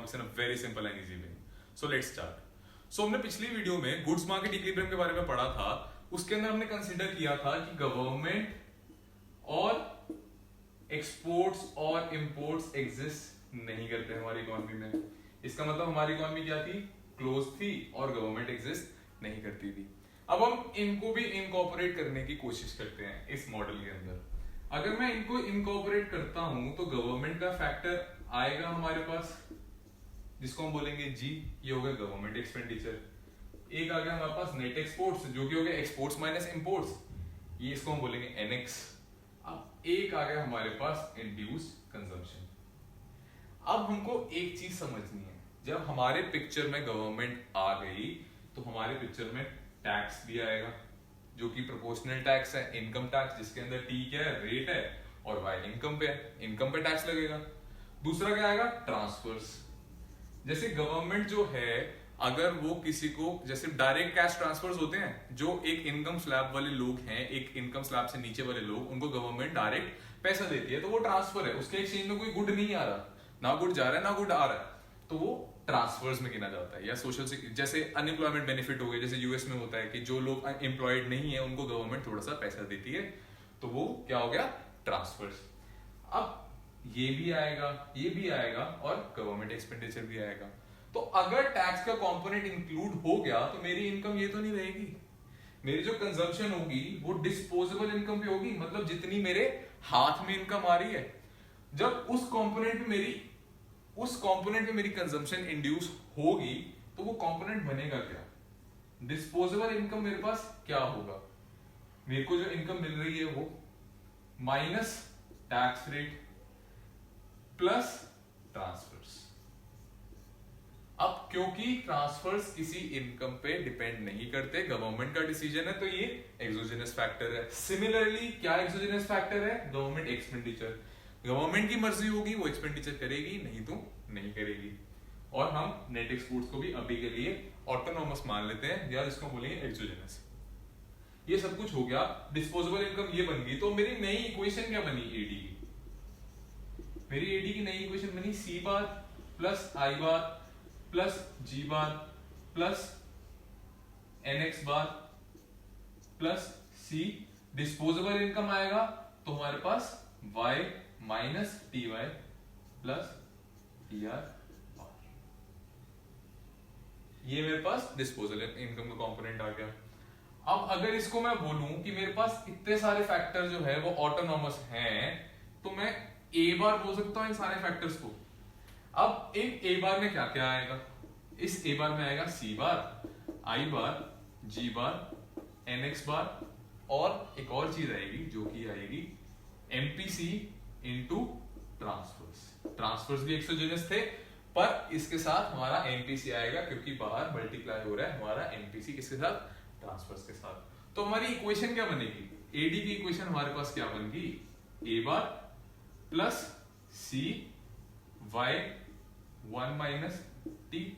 economics in a very simple and easy way. So let's start. So हमने पिछली video में goods market equilibrium के बारे में पढ़ा था. उसके अंदर हमने कंसीडर किया था कि गवर्नमेंट और एक्सपोर्ट्स और इंपोर्ट्स एग्जिस्ट नहीं करते हमारी इकोनॉमी में. इसका मतलब हमारी इकोनॉमी क्या थी? क्लोज थी और गवर्नमेंट एग्जिस्ट नहीं करती थी. अब हम इनको भी इनकॉर्पोरेट करने की कोशिश करते हैं इस मॉडल के अंदर. अगर मैं इनको इनकॉर्पोरेट करता हूं तो गवर्नमेंट का फैक्टर आएगा हमारे पास, जिसको हम बोलेंगे जी. ये हो गया गवर्नमेंट एक्सपेंडिचर. एक आ गया हमारे पास नेट एक्सपोर्ट्स, जो कि हो गया एक्सपोर्ट्स माइनस इंपोर्ट्स. ये इसको हम बोलेंगे एनएक्स. अब एक आ गया हमारे पास इंड्यूस्ड कंजम्पशन. अब हमको एक चीज समझनी है, जब हमारे पिक्चर में गवर्नमेंट आ गई तो हमारे पिक्चर में टैक्स भी आएगा, जो कि प्रोपोर्शनल टैक्स है. इनकम टैक्स, जिसके अंदर टी क्या है? रेट है, और वाई इनकम पे है. इनकम पे टैक्स लगेगा. दूसरा क्या आएगा? ट्रांसफर्स. जैसे गवर्नमेंट जो है, अगर वो किसी को, जैसे डायरेक्ट कैश ट्रांसफर्स होते हैं, जो एक इनकम स्लैब वाले लोग हैं, एक इनकम स्लैब से नीचे वाले लोग, उनको गवर्नमेंट डायरेक्ट पैसा देती है, तो वो ट्रांसफर है. उसके एक्सचेंज में कोई गुड नहीं आ रहा, ना गुड जा रहा है ना गुड आ रहा है, तो वो ट्रांसफर्स में गिना जाता है. या सोशल, जैसे अनएम्प्लॉयमेंट बेनिफिट हो गए, जैसे यूएस में होता है कि जो लोग एम्प्लॉयड नहीं है उनको गवर्नमेंट थोड़ा सा पैसा देती है, तो वो क्या हो गया? ट्रांसफर्स. अब ये भी आएगा, ये भी आएगा, और गवर्नमेंट एक्सपेंडिचर भी आएगा. तो अगर टैक्स का कंपोनेंट इंक्लूड हो गया तो मेरी इनकम ये तो नहीं रहेगी. मेरी जो कंजम्पशन होगी वो डिस्पोजेबल इनकम पे होगी, मतलब जितनी मेरे हाथ में इनकम आ रही है. जब उस कंपोनेंट में मेरी कंजम्पशन इंड्यूस होगी तो वो कंपोनेंट बनेगा क्या? डिस्पोजेबल इनकम मेरे पास क्या होगा? मेरे को जो इनकम मिल रही है वो minus tax rate plus transfers. अब क्योंकि ट्रांसफर्स किसी इनकम पे डिपेंड नहीं करते, गवर्नमेंट का डिसीजन है, तो ये एक्सोजेनस फैक्टर है. सिमिलरली क्या एक्सोजेनस फैक्टर है? Government expenditure. गवर्नमेंट की मर्जी होगी वो एक्सपेंडिचर करेगी, नहीं तो नहीं करेगी. और हम नेट एक्सपोर्ट्स को भी अभी के लिए ऑटोनोमस मान लेते हैं, या जिसको बोलेंगे एक्सोजेनस. ये सब कुछ हो गया. डिस्पोजेबल इनकम ये बन गई. तो मेरी नई इक्वेशन क्या बनी? एडी की. मेरी एडी की नई इक्वेशन बनी C bar plus I bar plus G bar plus NX bar plus C. Disposable income आएगा तो हमारे पास y minus T Y plus T R. ये मेरे पास डिस्पोजेबल इनकम का कंपोनेंट आ गया. अब अगर इसको मैं बोलूं कि मेरे पास इतने सारे फैक्टर जो है वो ऑटोनॉमस हैं, तो मैं ए बार बोल सकता हूं इन सारे फैक्टर्स को. अब इन ए बार में क्या क्या आएगा? इस ए बार में आएगा सी बार, आई बार, जी बार, एनएक्स बार, और एक और चीज आएगी जो कि आएगी एमपीसी इनटू ट्रांसफर्स. ट्रांसफर्स भी एक्सोजेनस थे, पर इसके साथ हमारा एमपीसी आएगा, क्योंकि बाहर मल्टीप्लाई हो रहा है हमारा एमपीसी किसके साथ? ट्रांसफर्स के साथ. तो हमारी इक्वेशन क्या बनेगी? एडी की इक्वेशन हमारे पास क्या बन गई? ए बार प्लस सी वाई 1 माइनस टी.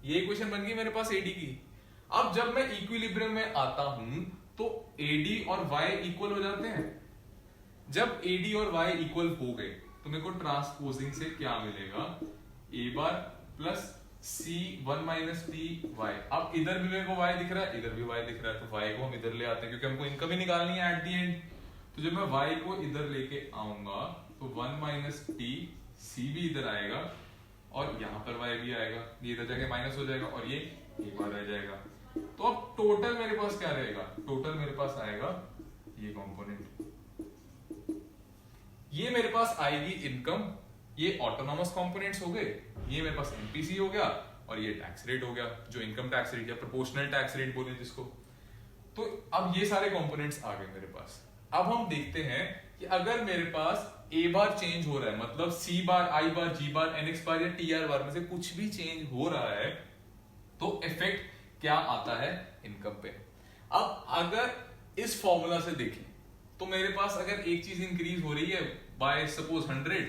ये इक्वेशन बन गई मेरे पास एडी की. अब जब मैं इक्विलिब्रियम में आता हूं तो एडी और वाई इक्वल हो जाते हैं. जब एडी और वाई इक्वल हो गए तो मेरे को ट्रांसपोजिंग से क्या मिलेगा? ए बार प्लस सी 1 माइनस टी वाई. अब इधर भी मेरे को वाई दिख रहा है, इधर भी वाई दिख रहा है, तो वाई को हम इधर ले आते हैं, क्योंकि हमको इनकम ही निकालनी है एट दी एंड. तो जब मैं वाई को इधर लेके आऊंगा तो 1 माइनस टी सी भी इधर आएगा, और यहां पर वाई भी आएगा. ये इधर जाके माइनस हो जाएगा, और ये ए बार रह जाएगा. तो अब टोटल मेरे पास क्या रहेगा? टोटल मेरे पास आएगा ये कंपोनेंट. ये मेरे पास आएगी इनकम. ये ऑटोनॉमस कंपोनेंट्स हो गए, ये मेरे पास एमपीसी हो गया, और ये टैक्स रेट हो गया, जो इनकम टैक्स रेट या प्रोपोर्शनल टैक्स रेट बोले जिसको. तो अब ये सारे कंपोनेंट्स आ गए मेरे पास. अब हम देखते हैं कि अगर मेरे पास ए बार चेंज हो रहा है, मतलब सी बार, आई बार, जी बार, एनएक्स बार या टी आर बार में से कुछ भी चेंज हो रहा है, तो इफेक्ट क्या आता है इनकम पे. अब अगर इस फॉर्मूला से देखें तो मेरे पास अगर एक चीज इंक्रीज हो रही है बाय सपोज 100,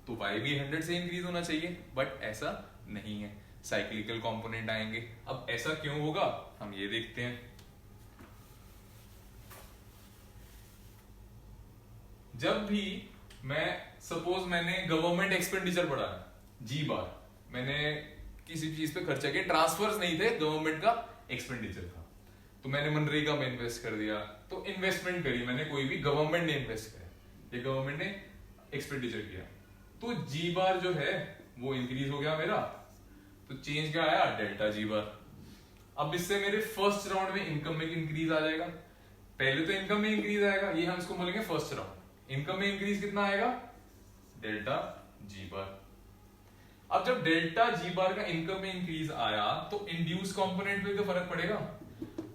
तो y भी 100 से इंक्रीज होना चाहिए, बट ऐसा नहीं है. साइक्लिकल कंपोनेंट आएंगे. अब ऐसा क्यों होगा हम ये देखते हैं. जब भी मैं सपोज मैंने गवर्नमेंट एक्सपेंडिचर बढ़ाया जी बार, मैंने किसी चीज पे खर्चा किया, ट्रांसफर्स नहीं थे, गवर्नमेंट का एक्सपेंडिचर था, तो मैंने मनरेगा में इन्वेस्ट कर दिया, तो इन्वेस्टमेंट करी मैंने, कोई भी गवर्नमेंट ने इन्वेस्ट किया, ये गवर्नमेंट ने एक्सपेंडिचर किया, तो जी बार जो है वो इंक्रीज हो गया मेरा, तो चेंज क्या आया, डेल्टा जी बार। अब इससे मेरे फर्स्ट राउंड में इनकम में इंक्रीज आ जाएगा, पहले तो इनकम में इंक्रीज आएगा, ये हम इसको बोलेंगे फर्स्ट राउंड। इनकम में इंक्रीज कितना आएगा, डेल्टा जी बार। अब जब डेल्टा जी बार का इनकम में इंक्रीज आया तो इंड्यूस कंपोनेंट पे तो फर्क पड़ेगा,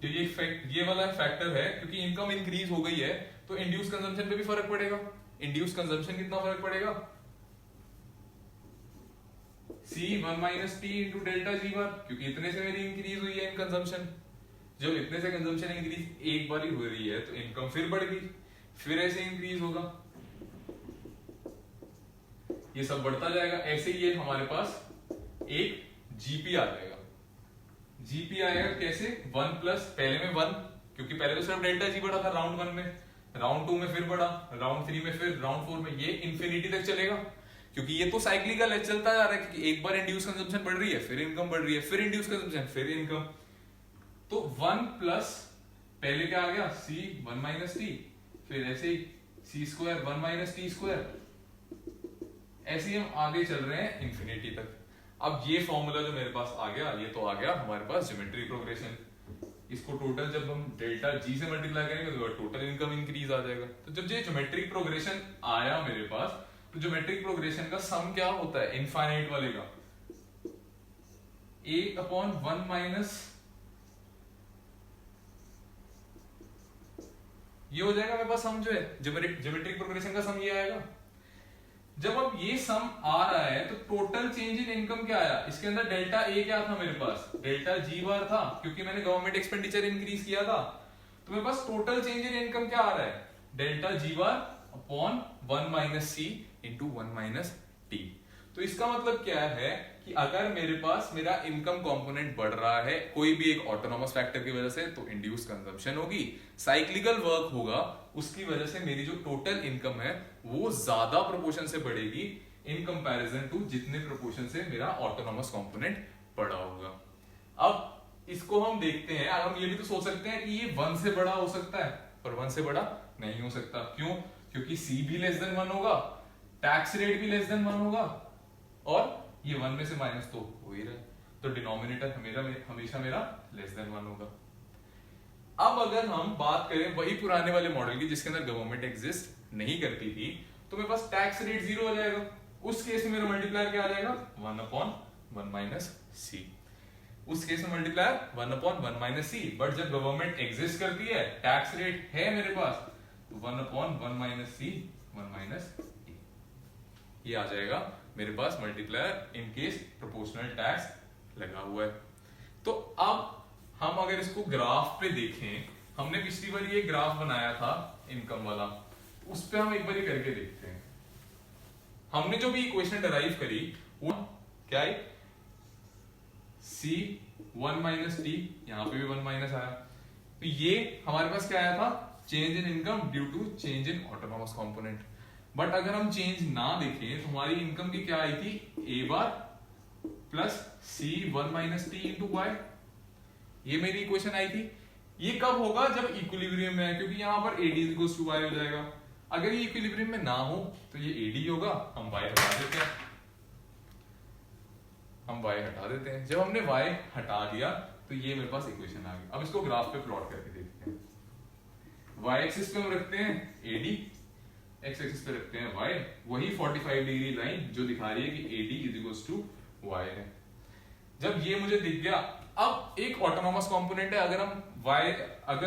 जो ये वाला फैक्टर है, क्योंकि इनकम इंक्रीज हो गई है तो इंड्यूस कंजम्पशन पे भी फर्क पड़ेगा। इंड्यूस कंजम्पशन कितना फर्क पड़ेगा, C1 minus T into delta G bar, क्योंकि इतने से मेरी इंक्रीज हुई है इन कंजम्पशन। जब इतने से कंजम्पशन इंक्रीज एक बार ही हो रही है तो इनकम फिर बढ़ गई, फिर ऐसे इंक्रीज होगा, ये सब बढ़ता जाएगा। ऐसे ही ये हमारे पास एक जीपी आ जाएगा। जीपी आएगा कैसे, 1 प्लस, पहले में 1, क्योंकि पहले तो सिर्फ डेल्टा जी बढ़ा था राउंड 1 में, राउंड 2 में फिर बढ़ा, राउंड 3 में फिर, राउंड 4 में, ये इंफिनिटी तक चलेगा, क्योंकि ये तो साइक्लिकल है, चलता जा रहा है, क्योंकि एक बार इंड्यूस कंजम्पशन बढ़ रही है, फिर इनकम बढ़ रही है, फिर इंड्यूस कंजम्पशन, फिर इनकम। तो 1 प्लस पहले क्या आ गया, C 1 माइनस टी, फिर ऐसे ही C square 1 minus T square, ऐसे ही हम आगे चल रहे हैं इंफिनिटी तक। अब ये फॉर्मूला जो मेरे पास आ गया, ये तो आ गया हमारे पास ज्योमेट्रिक प्रोग्रेशन। इसको टोटल जब हम डेल्टा जी से मल्टीप्लाई करेंगे तो टोटल इनकम इंक्रीज आ जाएगा। तो जब ये ज्योमेट्रिक प्रोग्रेशन आया मेरे पास, तो ज्योमेट्रिक प्रोग्रेशन का सम क्या होता है, इनफाइनाइट वाले का, a अपॉन 1 माइनस, ये हो जाएगा मेरे पास सम जो है ज्योमेट्रिक प्रोग्रेशन का सम, ये आएगा। जब अब ये सम आ रहा है तो टोटल चेंज इन इनकम क्या आया, इसके अंदर डेल्टा ए क्या था मेरे पास, डेल्टा जी बार था, क्योंकि मैंने गवर्नमेंट एक्सपेंडिचर इंक्रीज किया था, तो मेरे पास टोटल चेंज इन इनकम क्या आ रहा है, delta G bar upon 1 minus C into 1 minus T. तो इसका मतलब क्या है कि अगर मेरे पास मेरा इनकम कंपोनेंट बढ़ रहा है कोई भी एक ऑटोनोमस फैक्टर की वजह से, तो इंड्यूस कंजम्पशन होगी, साइक्लिकल वर्क होगा, उसकी वजह से मेरी जो टोटल इनकम है वो ज्यादा प्रोपोर्शन से बढ़ेगी इन कंपैरिजन टू जितने प्रोपोर्शन से मेरा ऑटोनोमस कंपोनेंट बढ़ा होगा। अब इसको हम देखते हैं, हम ये भी तो सोच सकते हैं कि ये 1 से बड़ा हो सकता है, पर 1 से बड़ा नहीं हो सकता। क्यों, क्योंकि C भी लेस देन 1 होगा, टैक्स रेट भी लेस देन 1 होगा, और ये 1 में से माइनस तो हो ही रहा है, तो डिनोमिनेटर हमेशा मेरा लेस देन 1 होगा। अब अगर हम बात करें वही पुराने वाले मॉडल की जिसके अंदर गवर्नमेंट एग्जिस्ट नहीं करती थी, तो मेरे पास टैक्स रेट 0 हो जाएगा, उस केस में मेरा मल्टीप्लायर क्या आ जाएगा, 1 अपॉन 1 माइनस सी। उस केस में multiplier 1 upon 1 minus C. But जब गवर्नमेंट एग्जिस्ट करती है, टैक्स रेट है मेरे पास, तो 1 upon 1 minus C 1 minus T, ये आ जाएगा मेरे पास multiplier in case proportional tax लगा हुआ है। तो अब हम अगर इसको ग्राफ पे देखें, हमने पिछली बार ये ग्राफ बनाया था इनकम वाला, उस पे हम एक बार करके देखते हैं। हमने जो भी इक्वेशन डराइव करी वो क्या है, C 1 माइनस टी, यहां पे भी 1 माइनस आया, तो ये हमारे पास क्या आया था, change in income due to change in autonomous component. But अगर हम चेंज ना देखें तो हमारी इनकम की क्या आई थी, a bar plus C 1 minus T into Y, ये मेरी इक्वेशन आई थी। ये कब होगा, जब इक्विलिब्रियम में है, क्योंकि यहां पर AD इक्वल्स टू y हो जाएगा। अगर ये इक्विलिब्रियम में ना हो तो ये AD होगा, हम y हटा देते हैं, जब हमने y हटा दिया तो ये मेरे पास इक्वेशन आ गई। अब इसको ग्राफ पे प्लॉट करके देखते हैं। y एक्सिस पे हम रखते हैं AD, x एक्सिस पे रखते हैं y, वही 45 डिग्री लाइन जो दिखा रही है कि AD is equals to y है। जब ये मुझे दिख गया, अब एक ऑटोनोमस कंपोनेंट है, अगर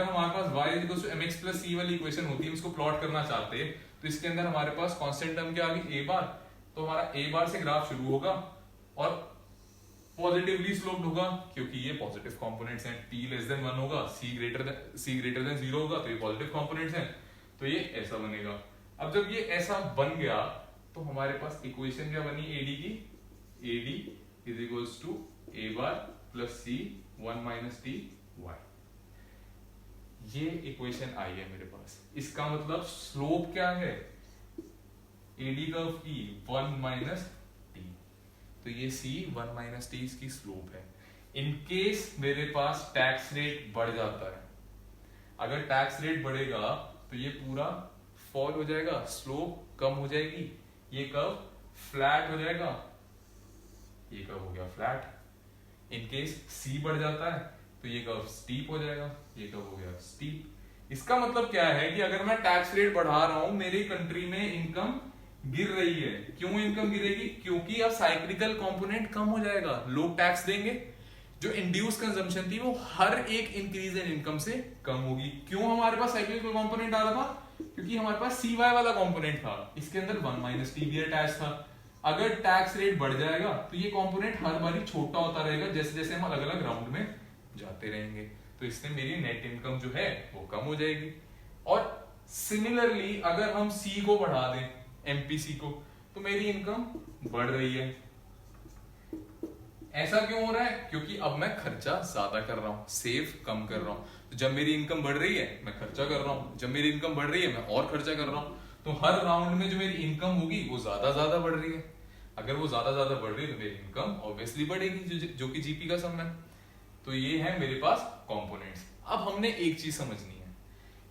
हमारे पास y is equals to mx plus c वाली इक्वेशन होती है, उसको प्लॉट करना चाहते हैं, तो इसके अंदर हमारे पास कांस्टेंट टर्म क्या आ गई, a बार, तो हमारा a बार से ग्राफ शुरू होगा और पॉजिटिवली स्लोप्ड होगा, क्योंकि ये पॉजिटिव कंपोनेंट्स हैं, t लेस देन 1 होगा, c ग्रेटर देन 0 होगा, तो ये पॉजिटिव कंपोनेंट्स हैं, तो ये ऐसा बनेगा। अब जब ये ऐसा बन गया तो हमारे पास इक्वेशन क्या बनी AD की, AD is equals to a bar plus c 1 minus T y, ये इक्वेशन आई है मेरे पास। इसका मतलब स्लोप क्या है, AD कर्व की 1 माइनस टी, तो ये c 1 माइनस टी इसकी स्लोप है। इन केस मेरे पास टैक्स रेट बढ़ जाता है, अगर टैक्स रेट बढ़ेगा तो ये पूरा फॉल हो जाएगा, स्लोप कम हो जाएगी, ये कर्व फ्लैट हो जाएगा, ये कर्व हो गया फ्लैट। इन केस सी बढ़ जाता है तो ये कर्व स्टीप हो जाएगा, ये कर्व हो गया स्टीप। इसका मतलब क्या है कि अगर मैं टैक्स रेट बढ़ा रहा हूं, मेरी कंट्री में इनकम गिर रही है। क्यों इनकम गिरेगी? क्योंकि अब साइक्लिकल कंपोनेंट कम हो जाएगा, लोग टैक्स देंगे, जो इंड्यूस कंजम्पशन थी वो हर एक इंक्रीज इन इनकम से कम होगी। क्यों हमारे पास साइक्लिकल कंपोनेंट आ रहा था? क्योंकि हमारे पास सी वाई वाला कंपोनेंट था, इसके अंदर 1 माइनस टी भी अटैच था। अगर टैक्स रेट बढ़ जाएगा तो ये कंपोनेंट हर बारी छोटा होता रहेगा जैसे जैसे हम अलग अलग राउंड में जाते रहेंगे, तो इससे मेरी नेट इनकम जो है वो कम हो जाएगी। और सिमिलरली अगर हम सी को बढ़ा दें, एमपीसी को, तो मेरी इनकम बढ़ रही है। ऐसा क्यों हो रहा है? क्योंकि अब मैं खर्चा ज्यादा कर रहा हूं, सेव कम कर रहा हूं। तो जब मेरी इनकम बढ़ रही है मैं खर्चा कर रहा हूं, जब मेरी इनकम बढ़ रही है मैं और खर्चा कर रहा हूं, तो हर राउंड में जो मेरी इनकम होगी वो ज्यादा बढ़ रही है। अगर वो ज्यादा बढ़ रही है तो मेरी इनकम ऑब्वियसली बढ़ेगी, जो कि जीपी का सम है। तो ये है मेरे पास कंपोनेंट्स। अब हमने एक चीज समझनी है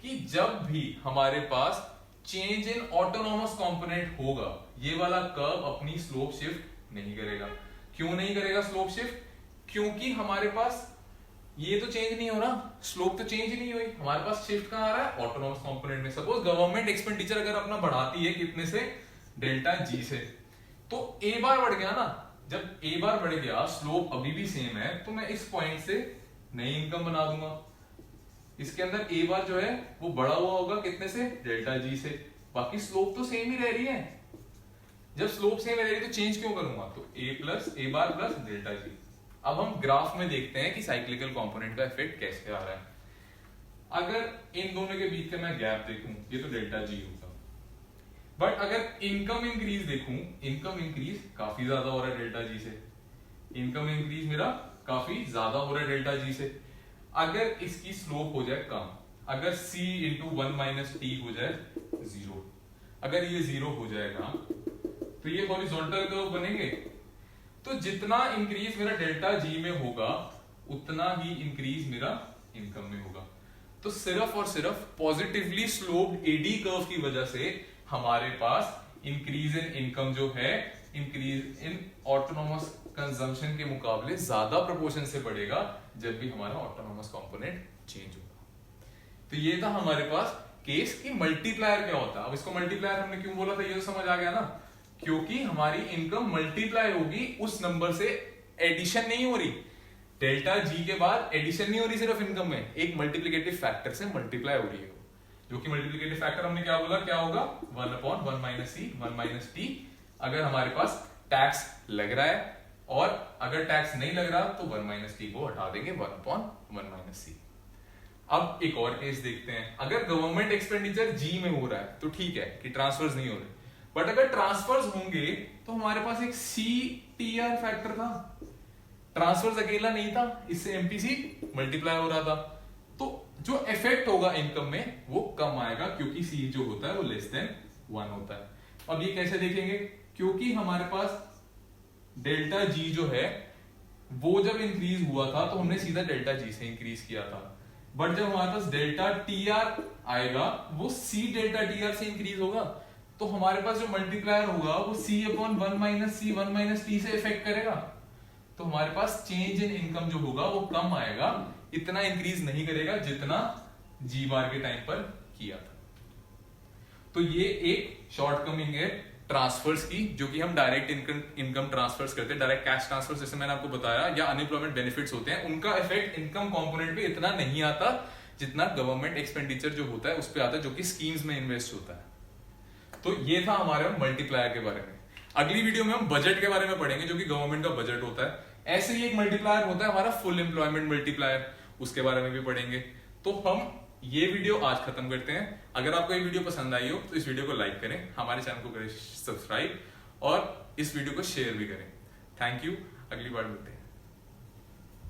कि जब भी हमारे पास चेंज इन ऑटोनोमस कंपोनेंट होगा, ये वाला कर्व अपनी स्लोप शिफ्ट नहीं करेगा। क्यों नहीं करेगा स्लोप शिफ्ट? क्योंकि हमारे पास ये तो चेंज नहीं हो रहा, स्लोप तो चेंज ही नहीं हुई, हमारे पास शिफ्ट कहां आ रहा है? ऑटोनोमस कंपोनेंट में। सपोज गवर्नमेंट एक्सपेंडिचर अगर अपना बढ़ाती है कितने से? डेल्टा जी से, तो ए बार बढ़ गया ना। जब ए बार बढ़ गया, स्लोप अभी भी सेम है, तो मैं इस पॉइंट से नई इनकम बना दूंगा। इसके अंदर ए बार जो है वो बढ़ा हुआ होगा कितने से? डेल्टा जी से। बाकी स्लोप तो सेम ही रह रही है। जब स्लोप सेम रह रही है तो चेंज क्यों करूंगा? तो ए बार प्लस डेल्टा जी। अब हम ग्राफ में देखते हैं कि साइक्लिकल कंपोनेंट का इफेक्ट कैसे आ रहा है। अगर इन दोनों के बीच का मैं गैप देखूं, ये तो डेल्टा जी होगा, बट अगर इनकम इंक्रीज देखूं, इनकम इंक्रीज काफी ज्यादा हो रहा है डेल्टा जी से। इनकम इंक्रीज मेरा काफी ज्यादा हो रहा है डेल्टा जी से। अगर इसकी स्लोप हो जाए कम, अगर c इंटू 1 माइनस टी हो जाए 0, अगर ये 0 हो जाएगा तो ये हॉरिजॉन्टल कर्व बनेंगे। तो जितना इंक्रीज मेरा डेल्टा जी में होगा उतना ही इंक्रीज मेरा इनकम में होगा। तो सिर्फ और सिर्फ पॉजिटिवली स्लोप्ड एडी कर्व की वजह से हमारे पास इंक्रीज इन इनकम जो है, इंक्रीज इन ऑटोनोमस कंजम्पशन के मुकाबले ज्यादा प्रोपोर्शन से बढ़ेगा जब भी हमारा ऑटोनोमस कंपोनेंट चेंज होगा। तो ये था हमारे पास केस की मल्टीप्लायर क्या होता है। अब इसको मल्टीप्लायर हमने क्यों बोला था ये तो समझ आ गया ना, क्योंकि हमारी इनकम मल्टीप्लाई होगी उस नंबर से, एडिशन नहीं हो रही। डेल्टा जी के बाद एडिशन नहीं हो रही सिर्फ इनकम में, एक मल्टीप्लिकेटिव फैक्टर से मल्टीप्लाई हो रही है, जो कि मल्टीप्लिकेटिव फैक्टर हमने क्या बोला, क्या होगा? 1/1 माइनस सी 1 माइनस टी। अगर हमारे पास टैक्स लग रहा है और अगर टैक्स नहीं लग रहा तो 1 माइनस टी को हटा देंगे, 1/1 माइनस सी। अब एक और केस देखते हैं। अगर गवर्नमेंट एक्सपेंडिचर जी में हो रहा है तो ठीक है कि ट्रांसफर्स नहीं हो रहे, बट अगर ट्रांसफर्स होंगे तो हमारे पास एक सी टी आर फैक्टर था, ट्रांसफर्स अकेला नहीं था, इससे एमपीसी मल्टीप्लाई हो रहा था। तो जो इफेक्ट होगा इनकम में वो कम आएगा क्योंकि सी जो होता है वो लेस देन 1 होता है। अब ये कैसे देखेंगे? क्योंकि हमारे पास डेल्टा जी जो है वो जब इंक्रीज हुआ था तो हमने सीधा डेल्टा जी से इंक्रीज किया था, बट जब हमारे पास डेल्टा टी आर आएगा वो सी डेल्टा टी आर से इंक्रीज होगा, तो हमारे पास जो मल्टीप्लायर होगा वो c upon 1 minus C 1 minus T से इफेक्ट करेगा। तो हमारे पास चेंज इन इनकम जो होगा वो कम आएगा, इतना इंक्रीज नहीं करेगा जितना जी बार के टाइम पर किया था। तो ये एक शॉर्टकमिंग है ट्रांसफर्स की, जो कि हम डायरेक्ट इनकम ट्रांसफर्स करते हैं, डायरेक्ट कैश ट्रांसफर्स जैसे मैंने आपको बताया, या अनएम्प्लॉयमेंट बेनिफिट्स होते हैं, उनका इफेक्ट इनकम कंपोनेंट पे इतना नहीं आता जितना गवर्नमेंट एक्सपेंडिचर जो होता है उस पर आता है, जो कि स्कीम्स में इन्वेस्ट होता है। तो ये था हमारे मल्टीप्लायर के बारे में। अगली वीडियो में हम बजट के बारे में पढ़ेंगे, जो कि गवर्नमेंट का बजट होता है। ऐसे ही एक मल्टीप्लायर होता है हमारा फुल एम्प्लॉयमेंट मल्टीप्लायर, उसके बारे में भी पढ़ेंगे। तो हम ये वीडियो आज खत्म करते हैं। अगर आपको ये वीडियो पसंद आई हो तो इस वीडियो को लाइक करें, हमारे चैनल को करें सब्सक्राइब और इस वीडियो को शेयर भी करें। थैंक यू, अगली बार मिलते हैं।